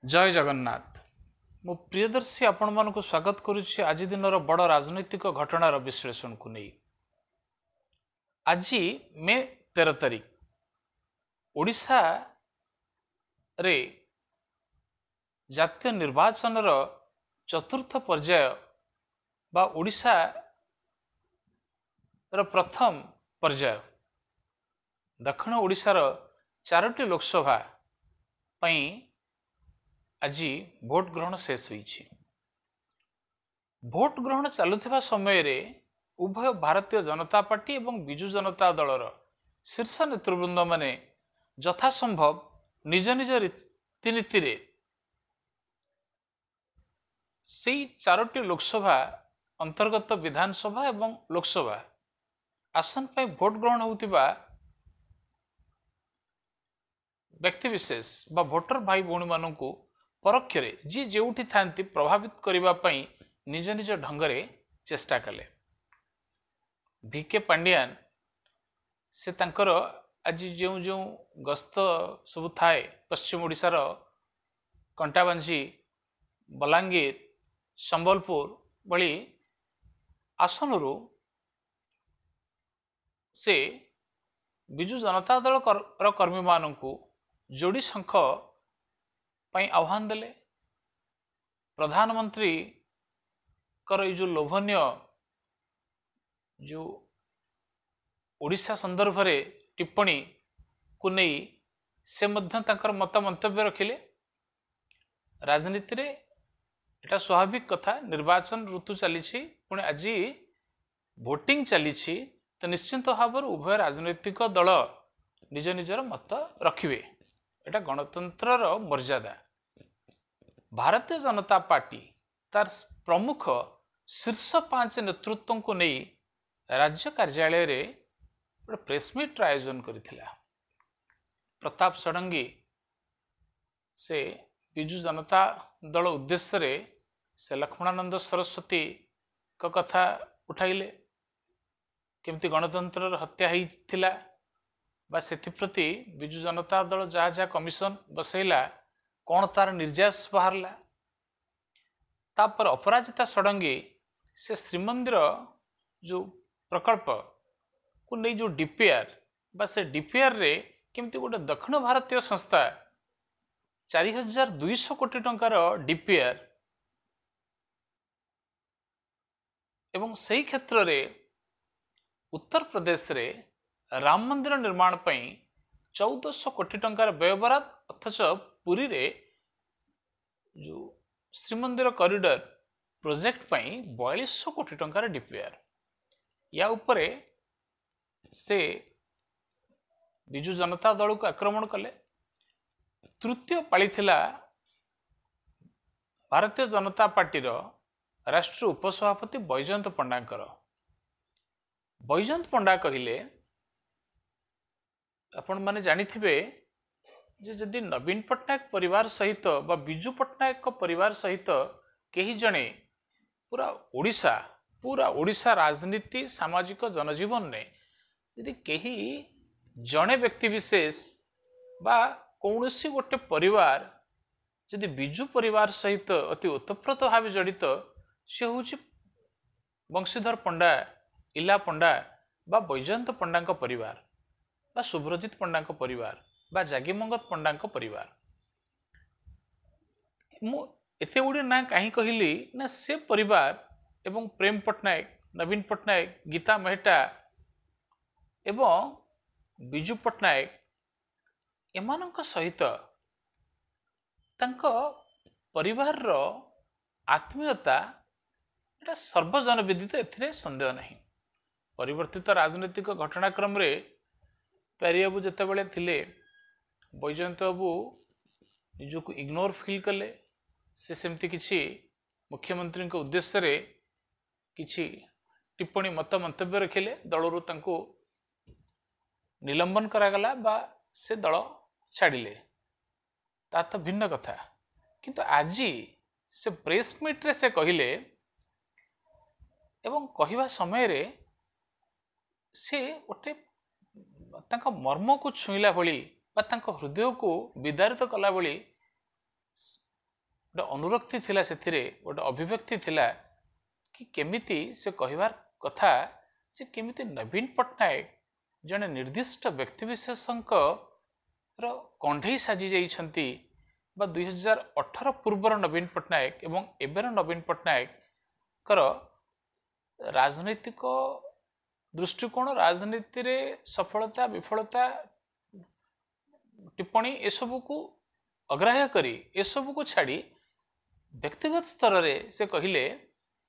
जय जगन्नाथ मो प्रियदर्शी आपण मानक स्वागत करुच्ची आज दिन बड़ राजनैतिक घटनार विश्लेषण को नहीं। आज मे 13 तारिख ओडिशा रे जातीय निर्वाचन चतुर्थ पर्याय बा ओडिशा प्रथम पर्याय दक्षिण ओडिशार 4टी लोकसभा पई आज भोट ग्रहण शेष होईछि। भोट ग्रहण चलुथिबा समय रे उभय भारतीय जनता पार्टी एवं बिजु जनता दलर शीर्ष नेतृवृंद माने यथासंभव निज निज रीतिनीति रे से 4टी लोकसभा अंतर्गत विधानसभा एवं लोकसभा आसन पर भोट ग्रहण होतिबा व्यक्ति विशेष बा भोटर भाई भौणी मानू परोक्षरे जी जोठी थांती प्रभावित करबा पई निज निज ढंगरे चेष्टा कले। भिके पांडियान से तांकर आज जो जो गस्त सब थाए पश्चिम ओडिशार कंटाबांझी बलांगीर संबलपुर बली आसनरू से बिजु जनता दल कर्मी मानू जोड़ी शंख पई आह्वान देले। प्रधानमंत्री कर जो लोभनीय जो ओडिशा संदर्भ रे टिप्पणी को नहीं से मध्य तांकर मत मंतव्य रखिले। राजनीति रे एटा स्वाभाविक कथा, निर्वाचन ऋतु चली पुणी आज भोटिंग चली तो निश्चिंत भाव उभय राजनैतिक दल निज निजर मत रखिबे, एटा गणतंत्र मर्यादा। भारतीय जनता पार्टी तार प्रमुख शीर्ष 5 नेतृत्व को नहीं राज्य कार्यालय रे प्रेस मीट आयोजन करथिला। प्रताप षडंगी से बिजु जनता दल उद्देश्य रे से लक्ष्मणानंद सरस्वती का कथा उठाइले, केमती गणतंत्र हत्या होइथिला बा सेथिप्रति बिजु जनता दल जहाँ जहाँ कमिशन बसैला कौन तार निर्यास बाहरला। तापर अपराजिता षडंगी से श्रीमंदिर जो प्रकल्प को नहीं जो डीपीआर बा से डीपीआर रे केमती गोटे दक्षिण भारतीय संस्था 4200 कोटी टंकार डीपीआर एवं सही क्षेत्र रे उत्तर प्रदेश रे राम मंदिर निर्माण पई 1400 कोटी टंकार व्ययबराद, अथच पुरी रे जो श्रीमंदिर कॉरिडोर प्रोजेक्ट पई 4200 कोटी टंकार डीपीआर। या उपरे से बिजु जनता दल को आक्रमण कले। तृतीय पाली थिला भारतीय जनता पार्टी राष्ट्रीय उपसभापति बैजयंत पंडाकर। बैजयंत पंडा कहिले आपण माने जानिथिबे जे जदि नवीन पट्टनायक परिवार सहित बा बिजु पट्टनायक परिवार सहित कहीं जने पूरा ओडिशा राजनीति सामाजिक जनजीवन ने यदि कहीं जने व्यक्ति विशेष बा कौनसी गोटे परिवार जदि बिजु परिवार सहित अति ओतप्रोत भाव जड़ित से हूँ बंशीधर पंडा, इला पंडा बा बैजयंत पंडा परिवार बा शुभ्रजित पंडा परिवार बा जागीमंगत पंडा परिवार। मु एते गुड़े ना कहीं कहली ना से परिवार एवं प्रेम पट्टनायक, नवीन पट्टनायक, गीता मेहटा एवं बिजु पट्टनायक एमानंक सहित तांको परिवार रो आत्मीयता एटा सर्वजन विदित, एथिरे संदेह नहीं। परिवर्तित राजनीतिक घटनाक्रम रे प्यारीबाबू जितेबाला थिले बैजयंत बाबू निजक इग्नोर फिल कले। से सेमती किछि मुख्यमंत्री के उद्देश्य रे किछि टिप्पणी मत मंतव्य रखिले, दलरू तांको निलंबन करागला बा से दल छाड़िले, ता तो भिन्न कथा। किंतु आज से प्रेस मीट रे से कहिले एवं कहिबा समय रे से गोटे तांका मर्म को छुईला भली बा तांका हृदय को विदारित कला भली गोटे अनुरक्ति थिला सेथिरे गोटे अभिव्यक्ति थिला कि केमिति से कहिबार कथा जे केमिति नवीन पट्टनायक जने निर्दिष्ट व्यक्तिविशेषक कंढे साजी जाइछंती बा 2018 पूर्वर नवीन पट्टनायक एवं एबेर नवीन पट्टनायक कर राजनैतिक दृष्टिकोण राजनीति रे सफलता विफलता टिप्पणी एसबू को अग्राह्य करी एसबू को छाड़ी व्यक्तिगत स्तर रे से कहिले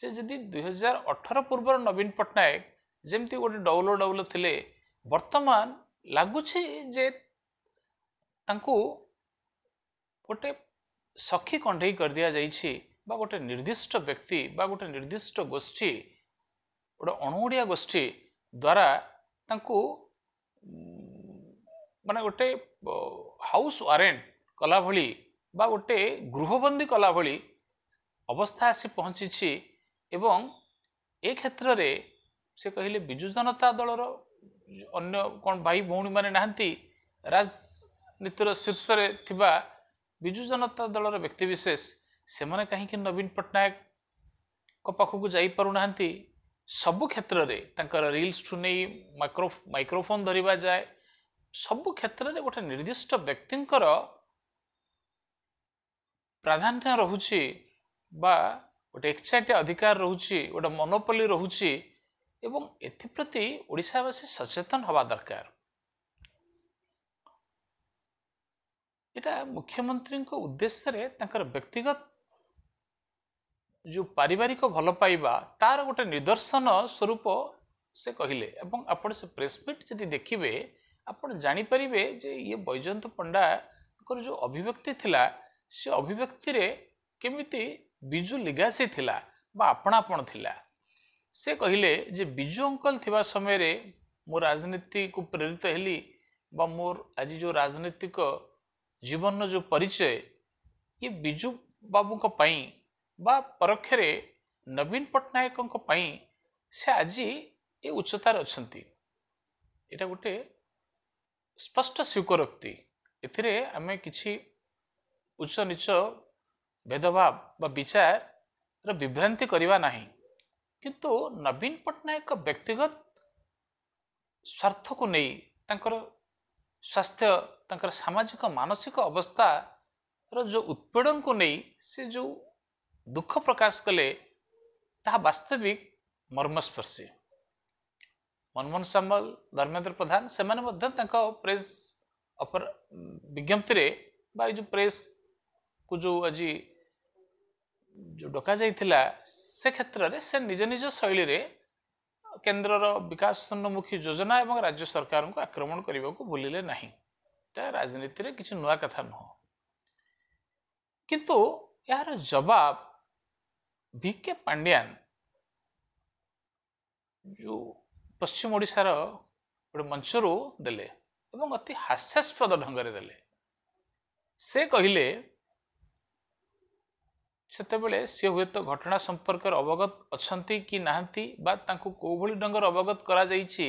जे जदि 2018 पूर्वर नवीन पट्टनायक जेमती गोटे डौलो डौलो थिले वर्तमान लागुछि जे तांकु गोटे सखी कंढे कर दिया जाइछि बा गोटे निर्दिष्ट व्यक्ति बा गोटे निर्दिष्ट गोष्ठी गोटे अणुओडिया गोष्ठी द्वारा तांकु माने गोटे हाउस वारेंट कला भली बा गोटे गृहबंदी कला भली अवस्था आसी पहुंची एवं ए क्षेत्र रे से कहले बिजु जनता दलर अन्य कौन भाई भौणी माने नाहंती राजनीतिर शीर्ष रे थिबा बिजु जनता दलर व्यक्तिविशेष से माने कहीं नवीन पट्टनायक को पाखक जाई पारु नाहंती सबु क्षेत्र रे तांकर रील्स ठु नै माइक्रोफोन धरिबा जाए सबु क्षेत्र रे गोटे निर्दिष्ट व्यक्तिंकर प्राधान्य रहुछि बा गोटे एक्साइट अधिकार रहुछि गोटे मोनोपोली रहुछि एवं एथिप्रति ओडिशावासी सचेतन हवा दरकार। एटा मुख्यमंत्री को उद्देश्य रे तांकर व्यक्तिगत जो पारिवारिक भल पाइबा तार गोटे निदर्शन स्वरूप से कहले एवं आपण से प्रेस मीट जदि देखिबे आपण जानि परिबे जे ये बैजयंत पंडा कर जो अभिव्यक्ति थिला से अभिव्यक्ति रे केमिति बिजु लिगासी थिला बा आपणापण थिला से कहले जे बिजु अंकल थिबा समय रे मो राजनीति को प्रेरित हेली बा मोर आज जो राजनीतिक जीवन जो परिचय ये बिजु बाबू को पई बा परोक्षरे नवीन पट्टनायक को पई से आज ये उच्चतार अछंती एटा गोटे स्पष्ट स्वीकारोक्ति एथिरे आमे किछि उच्च नीच भेदभाव बा विचार र विभ्रांति करिवा नाही किंतु नवीन पट्टनायक व्यक्तिगत स्वार्थ को नहीं तांकर स्वास्थ्य तांकर सामाजिक मानसिक अवस्था रो जो उत्पीड़न को नहीं से जो दुख प्रकाश कले ताहा वास्तविक मर्मस्पर्शी मनमोहन सामल धर्मेंद्र प्रधान से माने मध्य तांका प्रेस अपर विज्ञप्ति रे बा जो प्रेस को जो आज जो डका जाइथिला से क्षेत्र रे से निज निज शैली रे केंद्र विकासोन्मुखी योजना एवं राज्य सरकार को आक्रमण करने को भूलिले नहीं राजनीति रे किसी नुआ कथा नुह किंतु यार जवाब वीके पांड्यान जो पश्चिम ओडिशार गोटे मंचरू देले एवं अति हास्यास्पद ढंग से देले से कहले सेतेबेले सी हुए तो घटना संपर्क अवगत अच्छंती कि नाहंती बा तांको को भली ढंगर अवगत करा जाइछि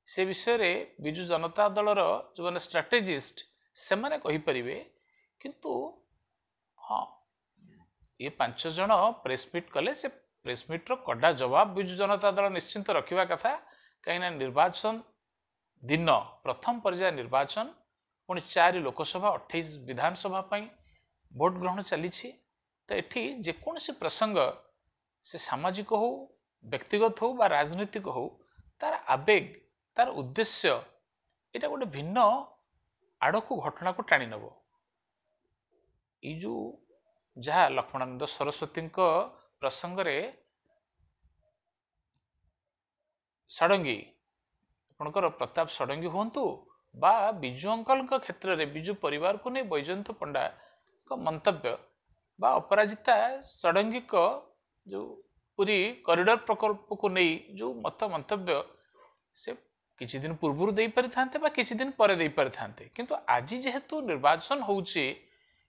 से विषय रे बिजु जनता दलर जो माने स्ट्रेटेजिस्ट से माने कहि परिबे किंतु हाँ ये 5 जन प्रेस मीट कले से प्रेस मीट रो कड़ा जवाब बिजु जनता दल निश्चिंत रखिबा कथा कहीं निर्वाचन दिन प्रथम पर्याय निर्वाचन पुणी 4 लोकसभा 28 विधानसभा पई भोट ग्रहण चली तो एठी जेकोसी प्रसंग से सामाजिक हो व्यक्तिगत हो बा राजनीतिक हो तार आवेग तार उद्देश्य एटा गोटे भिन्न आड़क घटना को टाणी नब ये जो जहाँ लक्ष्मणानंद सरस्वती प्रसंग रे षडंगी आपणकर प्रताप षडंगी हुंतु बा बिजु अंकल क्षेत्र में बिजु परिवार को नहीं बैजयंत पंडा का मंतव्य बा अपराजिता षडंगी को जो पूरी कॉरिडोर प्रकल्प को नहीं जो मत मंतव्य से किछि दिन पूर्व दे पारि थांते बा किछि दिन परे दे पारि थांते किंतु आज जेहेतु निर्वाचन होउची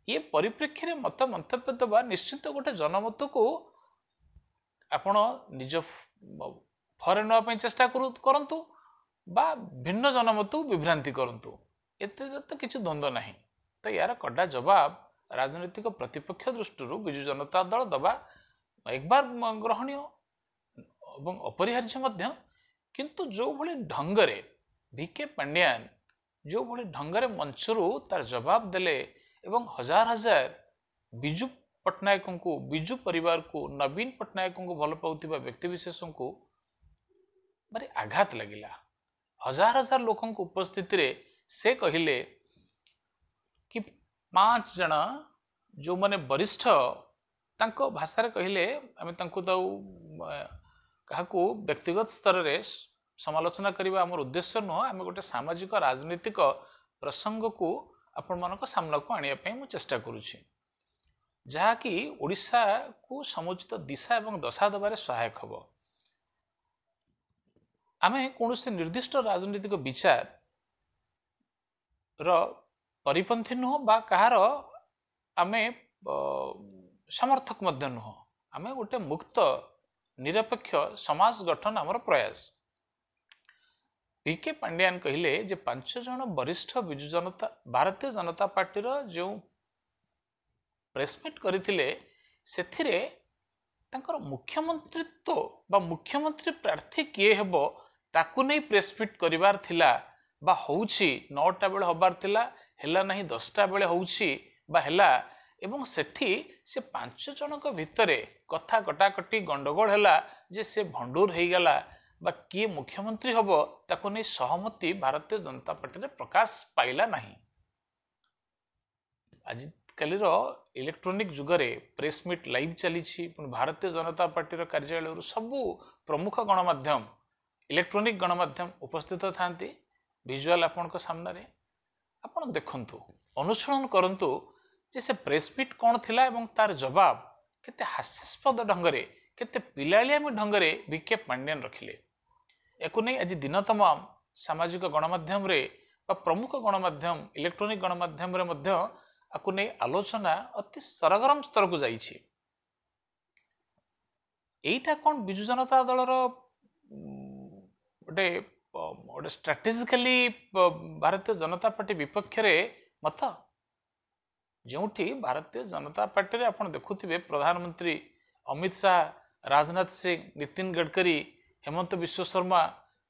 ये परिप्रेक्षी रे मत मंतव्य दबा निश्चित गोटे जनमत को आपण निज फरे नवा पई चेष्टा करंतु बा भिन्न जनमत विभ्रांति करंतु एते तो किछि द्वंद्व नहीं तो यार कड़ा जवाब राजनीतिक प्रतिपक्ष दृष्टि विजु जनता दल दबा एक बार ग्रहणीय एवं अपरिहार्य मध्य किंतु जो भली ढंगरे वीके पांड्यान जो भली ढंगरे मंचरू तार जवाब देले एवं हजार हजार बिजु पट्टनायक को बिजु परिवार को नवीन पट्टनायक को भल पाउथिबा व्यक्तिविशेष को भारी आघात लगिला। हजार हजार लोक उपस्थिति रे से कहिले कि 5 जन जो माने वरिष्ठ तांको भाषा रे कहिले आमे तांको ताऊ काहाकू व्यक्तिगत स्तर रे समालोचना करबा हमर उद्देश्य न आमे गोटे सामाजिक राजनीतिक प्रसंग को आपण मानको सामना को आनिया पई मु चेष्टा करूछि जहा कि ओडिसा को समुचित दिशा एवं दशा दबारे सहायक हबो। आमे कोनोसे निर्दिष्ट राजनीतिक विचार रो परिपंथी नुह बा कहार आमे समर्थक मध्य नुह आमे गोटे मुक्त निरपेक्ष समाज गठन आमर प्रयास। वीके पांड्यान कहिले जे 5 जन वरिष्ठ बिजु जनता भारतीय जनता पार्टी रो जो प्रेसमिट करथिले सेथिरे तांकर मुख्यमंत्रीत्व बा मुख्यमंत्री प्रार्थी किए हेबो ताकू नै प्रेसमिट करिवार थिला बा होउछि 9टा बेले होबार थिला हेला नाही 10टा बेले होउछि बा हेला एवं सेठी से 5 जनक भितरे कथा कटाकटी गंडगोल हेला जे से भंडूर हेई गला बा किए मुख्यमंत्री हबो ताकू नै सहमति भारतीय जनता पार्टी रे प्रकाश पाइला नाही। आज कालीर इलेक्ट्रोनिक जुगरे प्रेसमिट लाइव चली भारतीय जनता पार्टी कार्यालय सबू प्रमुख गणमाध्यम इलेक्ट्रोनिक गणमाध्यम उपस्थित था विजुअल आपण सामने आपण देखंतु अनुसरण करंतु जे से प्रेसमिट कौन थिला एवं तार जवाब केते हास्यास्पद ढंगरे केते पिलालियामी ढंगरे वीके पांड्यान रखिले। एको नै आज दिन तमाम सामाजिक गणमाध्यम रे बा प्रमुख गणमाध्यम इलेक्ट्रोनिक गणमाध्यम रे मध्य आकु नै आलोचना अति सरगरम स्तर को जाइछि। एइटा कोन बिजु जनता दल रो गोटे स्ट्रेटेजिकली भारतीय जनता पार्टी विपक्ष रे मत जोठी भारतीय जनता पार्टी रे आपण देखुथिबे प्रधानमंत्री अमित शाह राजनाथ सिंह नितिन गडकरी हेमंत विश्व शर्मा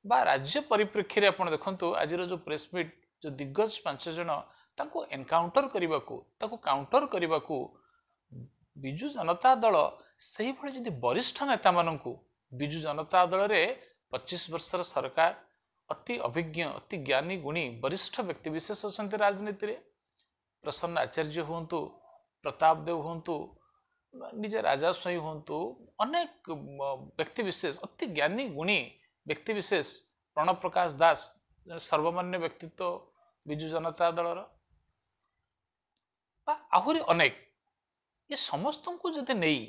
बा राज्य परिप्रेक्षी रे आपण देखंतु आज जो प्रेसमिट जो दिग्गज 5 जन ताको एनकाउंटर करने को काउंटर करने को बिजु जनता दल से भाई जदि वरिष्ठ नेता मानू बिजु जनता दल रे 25 वर्षर सरकार अति अभिज्ञ अति ज्ञानी गुणी वरिष्ठ व्यक्तिविशेष अच्छा राजनीति रे प्रसन्न आचार्य हूँ प्रताप देव हूँ निजे राजा स्वयं हूँ अनेक व्यक्तिविशेष अति ज्ञानी गुणी व्यक्तिविशेष प्रणव प्रकाश दास सर्वमान्य व्यक्तित्व बिजु जनता दल आहुरी अनेक ये समस्त को जदि नहीं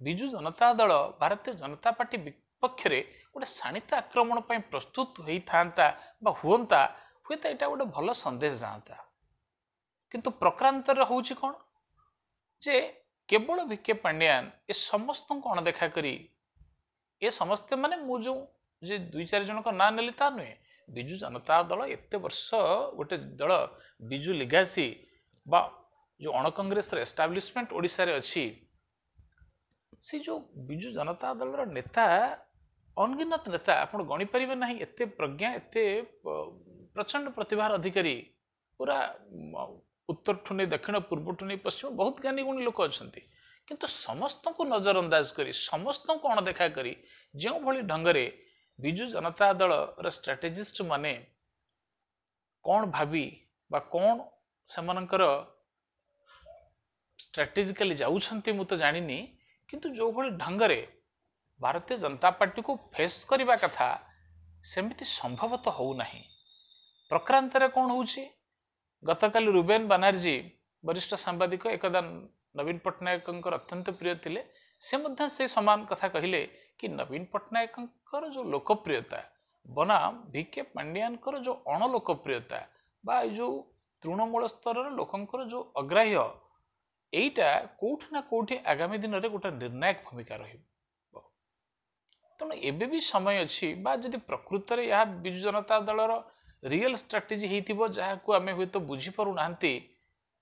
बिजु जनता दल भारतीय जनता पार्टी विपक्ष रे गोटे शाणित आक्रमण पर प्रस्तुत होता हुआ हुए तो यहाँ गोटे भल संदेश जाता किंतु प्रक्रांत होउछि कौन जे केवल वीके पांड्यान ए समस्त को अणदेखा करी ए समस्ते माने मुझे जे 2-4 जन ना नेली ता नुहे बिजु जनता दल एते वर्ष गोटे दल बिजु लिगासी बा जो अण कांग्रेस एस्टाब्लिशमेंट ओडिशा रे अच्छी से जो बिजु जनता दल नेता अनगिनत नेता आप गणी पारे ना एते प्रज्ञा एते प्रचंड प्रतिभार अधिकारी पूरा उत्तर ठू नहीं दक्षिण पूर्व ठू नहीं पश्चिम बहुत ज्ञानी गुणी लोक अच्छा किंतु समस्त को नजरअंदाज करी समस्त को अणदेखा करी जो भली ढंगरे बिजु जनता दल स्ट्राटेजिस्ट माने कौन भावी बा कौन सेमानकर स्ट्राटेजिकली जाऊछंती मु तो जानिनी किंतु जो भली ढंगरे भारतीय जनता पार्टी को फेस करबा कथा सेमिति संभवतः हो नहीं। प्रक्रांत रे कौन होउछि गतकाली रुबेन बनर्जी वरिष्ठ सांबादिक एकदा नवीन पट्टनायक अत्यंत प्रिय थिले से मध्य से समान कथा कहिले कि नवीन पट्टनायक जो लोकप्रियता बनाम वीके पांड्यान जो अण लोकप्रियता बा जो तृणमूल स्तर लोकंकर जो अग्राह्य एटा कोठी ना कोठी आगामी दिन में गोटे निर्णायक भूमिका रही तेणु एबे भी समय अच्छी बा जदि प्रकृत में यह बिजु जनता दलर रियल स्ट्राटेजी होती जहाँ को आम हूँ तो बुझीपार ना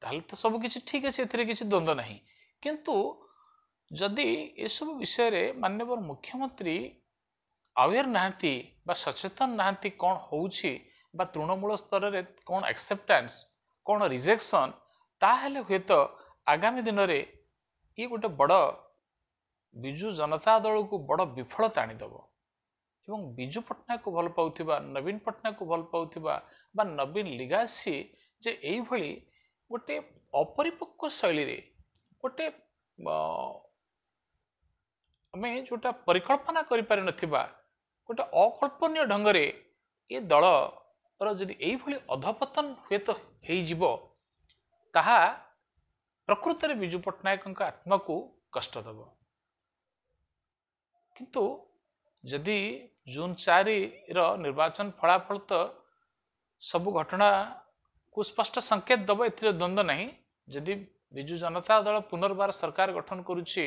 ताहले तो सब किछि ठीक अछि, एथिरे किछि द्वंद्व नाही। किंतु जदि ए सब विषय रे माननीय मुख्यमंत्री अवेयर नाहांती बा सचेतन नाहांती कौन होउछि बा तृणमूल स्तर रे कौन एक्सेप्टेंस कौन रिजेक्शन, ताहले हुए तो आगामी दिन रे ये गोटे बड़ विजु जनता दल को बड़ विफलता आनीदेव। एवं विजु पट्टनायक को भल पाउथिबा, नवीन पट्टनायक को भल पाउथिबा बा नवीन लिगासी जे एई भली गोटे अपरिपक्व शैली रे गोटे आमे जोटा परिकल्पना करि पारि नथिबा गोटे अकल्पनीय ढंग रे ए दल रो जदि एई भली अधपतन हुए तो हेई जिवो, ताहा प्रकृत रे विजु पट्टनायक आत्मा को कष्ट दब। किंतु जदि जून 4 रो निर्वाचन फलाफल तो सब घटना को स्पष्ट संकेत दब, एथिरे द्वंद्व नहीं। जदि विजु जनता दल पुनर्बार सरकार गठन करुछि,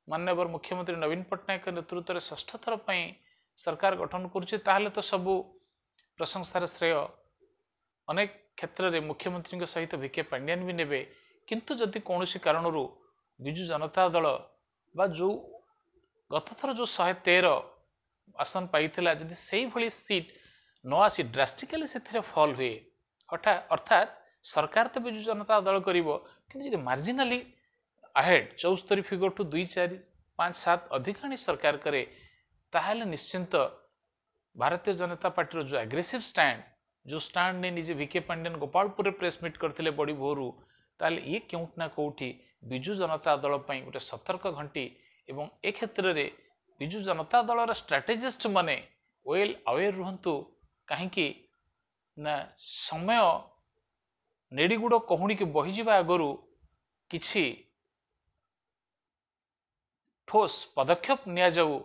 माननीय मुख्यमंत्री नवीन पट्टनायक नेतृत्व में षष्ठ थर पई सरकार गठन करुछि, ताहले तो सबू प्रशंसार श्रेय अनेक क्षेत्र में मुख्यमंत्री के सहित वीके पांड्यान भी नेबे। किंतु जदि कौन कारण विजु जनता दल बा जो गत थर जो 113 आसन पाइथिला जदि सेही भली सीट न आसी ड्रास्टिकली से फल हुए, अर्थात सरकार तो विजु जनता दल करिवो, किंतु जदि मार्जिनाली अहेड 74 फिगर टू 2 4 5 7 अधिकांश सरकार करे, ताहले निश्चिंत भारतीय जनता पार्टी जो एग्रेसिव स्टैंड जो स्टैंड ने निजे VK Pandian Gopalpur press meet करथिले बड़ी भोरू, ताहले ये केउट ना कोउठी विजु जनता दल पई गोटे सतर्क घंटी। एवं ए क्षेत्र रे विजु जनता दल स्ट्रेटेजिस्ट माने वेल अवेयर रुहंतु, कहीं ना समय नेड़ीगुड़ कहूणी की बहीजा आगु किछि ठोस पदक्षेप निया जाऊ